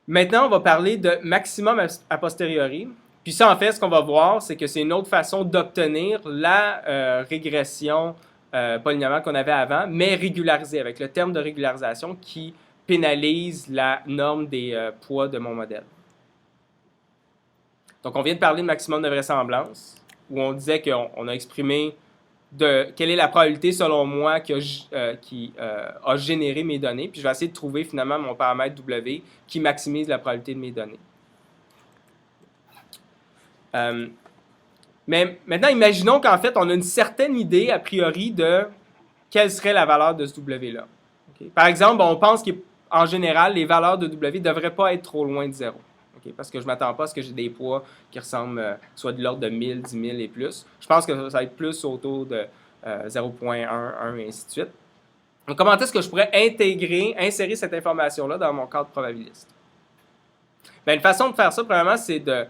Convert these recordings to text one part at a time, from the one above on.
Maintenant, on va parler de maximum a posteriori. Puis ça, en fait, ce qu'on va voir, c'est que c'est une autre façon d'obtenir la régression polynomiale qu'on avait avant, mais régularisée, avec le terme de régularisation qui pénalise la norme des poids de mon modèle. Donc, on vient de parler de maximum de vraisemblance, où on disait qu'on a exprimé quelle est la probabilité, selon moi, qui a généré mes données. Puis je vais essayer de trouver finalement mon paramètre W qui maximise la probabilité de mes données. Mais maintenant, imaginons qu'en fait, on a une certaine idée, a priori, de quelle serait la valeur de ce W-là. Okay? Par exemple, on pense qu'en général, les valeurs de W ne devraient pas être trop loin de 0. Okay? Parce que je ne m'attends pas à ce que j'ai des poids qui ressemblent soit de l'ordre de 1000, 10 000 et plus. Je pense que ça va être plus autour de 0.1, 1 et ainsi de suite. Donc, comment est-ce que je pourrais insérer cette information-là dans mon cadre probabiliste? Bien, une façon de faire ça, premièrement, c'est de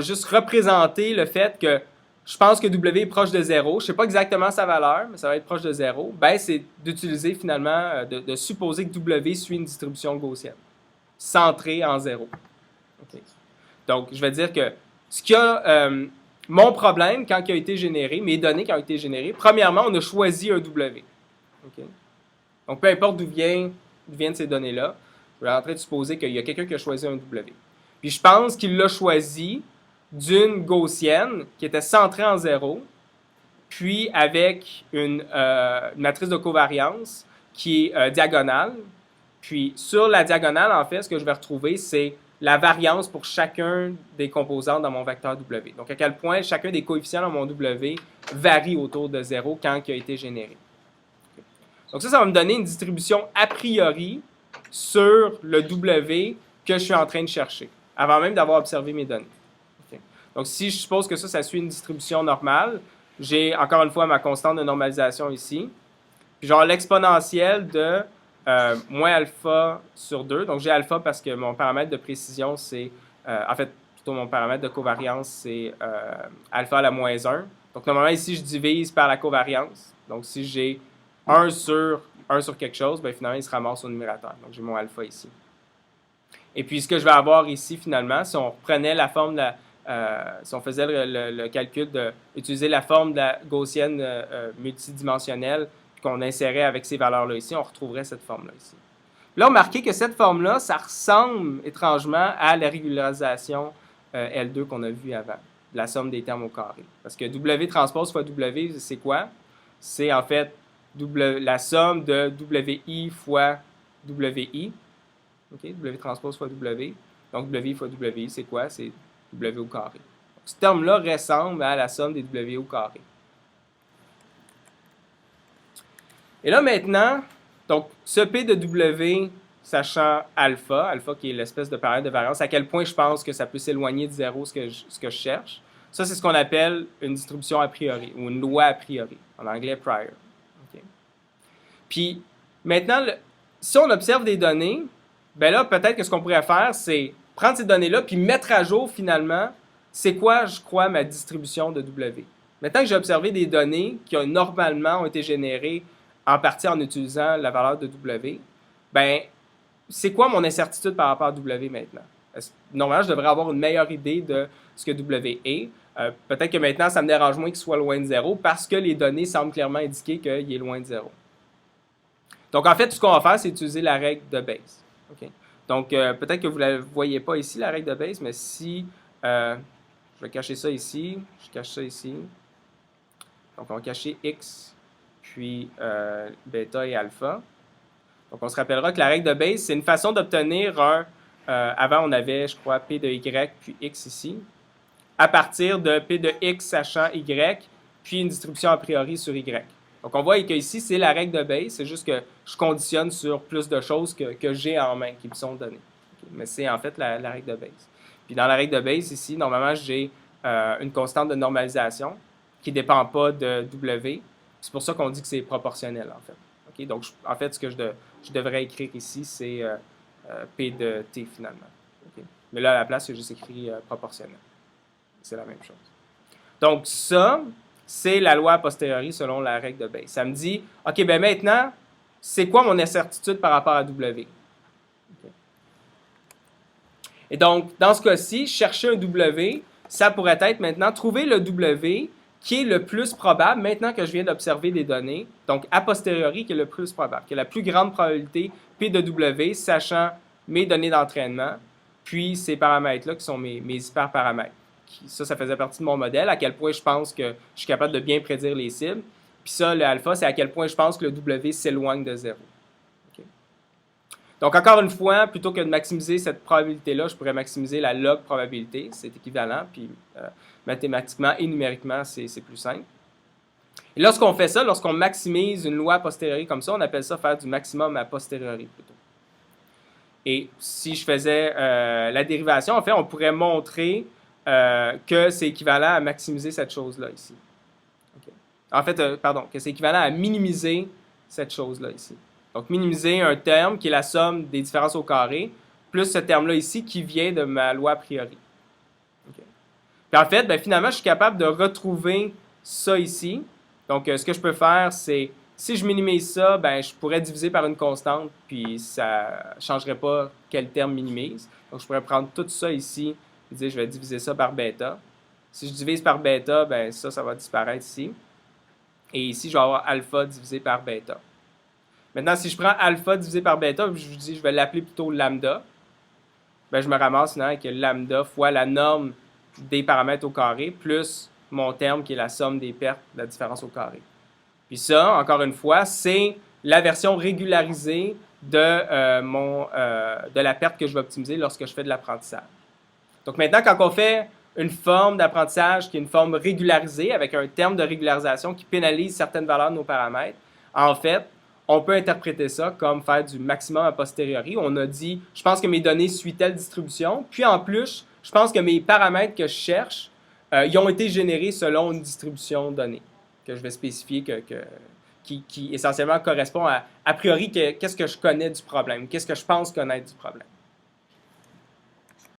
juste représenter le fait que je pense que W est proche de 0. Je ne sais pas exactement sa valeur, mais ça va être proche de 0. Ben, c'est d'utiliser finalement, de supposer que W suit une distribution gaussienne, centrée en 0. Okay. Donc, je vais dire que mon problème, quand il a été généré, mes données qui ont été générées, premièrement, on a choisi un W. Okay. Donc, peu importe d'où viennent ces données-là, je vais en train de supposer qu'il y a quelqu'un qui a choisi un W. Puis je pense qu'il l'a choisi d'une gaussienne qui était centrée en 0, puis avec une matrice de covariance qui est diagonale. Puis sur la diagonale, en fait, ce que je vais retrouver, c'est la variance pour chacun des composants dans mon vecteur W. Donc, à quel point chacun des coefficients dans mon W varie autour de 0 quand il a été généré. Donc ça va me donner une distribution a priori sur le W que je suis en train de chercher, avant même d'avoir observé mes données. Okay. Donc si je suppose que ça suit une distribution normale, j'ai encore une fois ma constante de normalisation ici. Puis genre l'exponentielle de moins alpha sur 2. Donc j'ai alpha parce que mon paramètre de précision, c'est, en fait, plutôt mon paramètre de covariance, c'est alpha à la moins 1. Donc normalement ici, je divise par la covariance. Donc si j'ai 1 sur quelque chose, bien, finalement, il se ramasse au numérateur. Donc, j'ai mon alpha ici. Et puis, ce que je vais avoir ici, finalement, si on reprenait la forme de si on faisait le calcul d'utiliser la forme de la gaussienne multidimensionnelle qu'on insérait avec ces valeurs-là ici, on retrouverait cette forme-là ici. Là, remarquez que cette forme-là, ça ressemble étrangement à la régularisation L2 qu'on a vue avant, de la somme des termes au carré. Parce que W transpose fois W, c'est quoi? C'est en fait la somme de WI fois WI. Okay? W transpose fois W. Donc, WI fois WI, c'est quoi? C'est W au carré. Donc, ce terme-là ressemble à la somme des W au carré. Et là, maintenant, donc, ce P de W, sachant alpha qui est l'espèce de paramètre de variance, à quel point je pense que ça peut s'éloigner de 0 ce que je cherche. Ça, c'est ce qu'on appelle une distribution a priori, ou une loi a priori, en anglais prior. Puis, maintenant, si on observe des données, ben là, peut-être que ce qu'on pourrait faire, c'est prendre ces données-là puis mettre à jour, finalement, c'est quoi, je crois, ma distribution de W. Maintenant que j'ai observé des données qui normalement ont été générées en partie en utilisant la valeur de W, ben c'est quoi mon incertitude par rapport à W maintenant? Normalement, je devrais avoir une meilleure idée de ce que W est. Peut-être que maintenant, ça me dérange moins qu'il soit loin de 0 parce que les données semblent clairement indiquer qu'il est loin de 0. Donc, en fait, tout ce qu'on va faire, c'est utiliser la règle de Bayes. Okay. Donc, peut-être que vous ne la voyez pas ici, la règle de Bayes, mais si je vais cacher ça ici, je cache ça ici. Donc, on va cacher X, puis bêta et alpha. Donc, on se rappellera que la règle de Bayes, c'est une façon d'obtenir avant, on avait, je crois, P de Y, puis X ici, à partir de P de X sachant Y, puis une distribution a priori sur Y. Donc, on voit qu'ici, c'est la règle de Bayes. C'est juste que je conditionne sur plus de choses que j'ai en main, qui me sont données. Okay? Mais c'est en fait la règle de Bayes. Puis dans la règle de Bayes, ici, normalement, j'ai une constante de normalisation qui ne dépend pas de W. C'est pour ça qu'on dit que c'est proportionnel, en fait. Okay? Donc, en fait, ce que je devrais écrire ici, c'est P de T, finalement. Okay? Mais là, à la place, j'ai juste écrit proportionnel. C'est la même chose. Donc, ça, c'est la loi a posteriori selon la règle de Bayes. Ça me dit, OK, ben maintenant, c'est quoi mon incertitude par rapport à W? Okay. Et donc, dans ce cas-ci, chercher un W, ça pourrait être maintenant trouver le W qui est le plus probable maintenant que je viens d'observer des données. Donc, a posteriori, qui est le plus probable, qui a la plus grande probabilité P de W, sachant mes données d'entraînement, puis ces paramètres-là qui sont mes hyperparamètres. Ça faisait partie de mon modèle, à quel point je pense que je suis capable de bien prédire les cibles. Puis ça, le alpha, c'est à quel point je pense que le W s'éloigne de 0. Okay. Donc, encore une fois, plutôt que de maximiser cette probabilité-là, je pourrais maximiser la log probabilité. C'est équivalent, puis mathématiquement et numériquement, c'est plus simple. Et lorsqu'on fait ça, lorsqu'on maximise une loi a posteriori comme ça, on appelle ça faire du maximum a posteriori plutôt. Et si je faisais la dérivation, en fait, on pourrait montrer que c'est équivalent à maximiser cette chose-là ici. Okay. En fait, pardon, que c'est équivalent à minimiser cette chose-là ici. Donc, minimiser un terme qui est la somme des différences au carré, plus ce terme-là ici qui vient de ma loi a priori. Okay. Puis en fait, ben, finalement, je suis capable de retrouver ça ici. Donc, ce que je peux faire, c'est, si je minimise ça, ben, je pourrais diviser par une constante, puis ça ne changerait pas quel terme minimise. Donc, je pourrais prendre tout ça ici et dire, je vais diviser ça par bêta. Si je divise par bêta, ben, ça va disparaître ici. Et ici, je vais avoir alpha divisé par bêta. Maintenant, si je prends alpha divisé par bêta, je dis, je vais l'appeler plutôt lambda, ben, je me ramasse finalement avec lambda fois la norme des paramètres au carré, plus mon terme qui est la somme des pertes de la différence au carré. Puis ça, encore une fois, c'est la version régularisée de la perte que je vais optimiser lorsque je fais de l'apprentissage. Donc maintenant, quand on fait une forme d'apprentissage qui est une forme régularisée avec un terme de régularisation qui pénalise certaines valeurs de nos paramètres, en fait, on peut interpréter ça comme faire du maximum a posteriori. On a dit, je pense que mes données suivent telle distribution, puis en plus, je pense que mes paramètres que je cherche, ils ont été générés selon une distribution donnée que je vais spécifier qui essentiellement correspond à priori qu'est-ce que je connais du problème, qu'est-ce que je pense connaître du problème.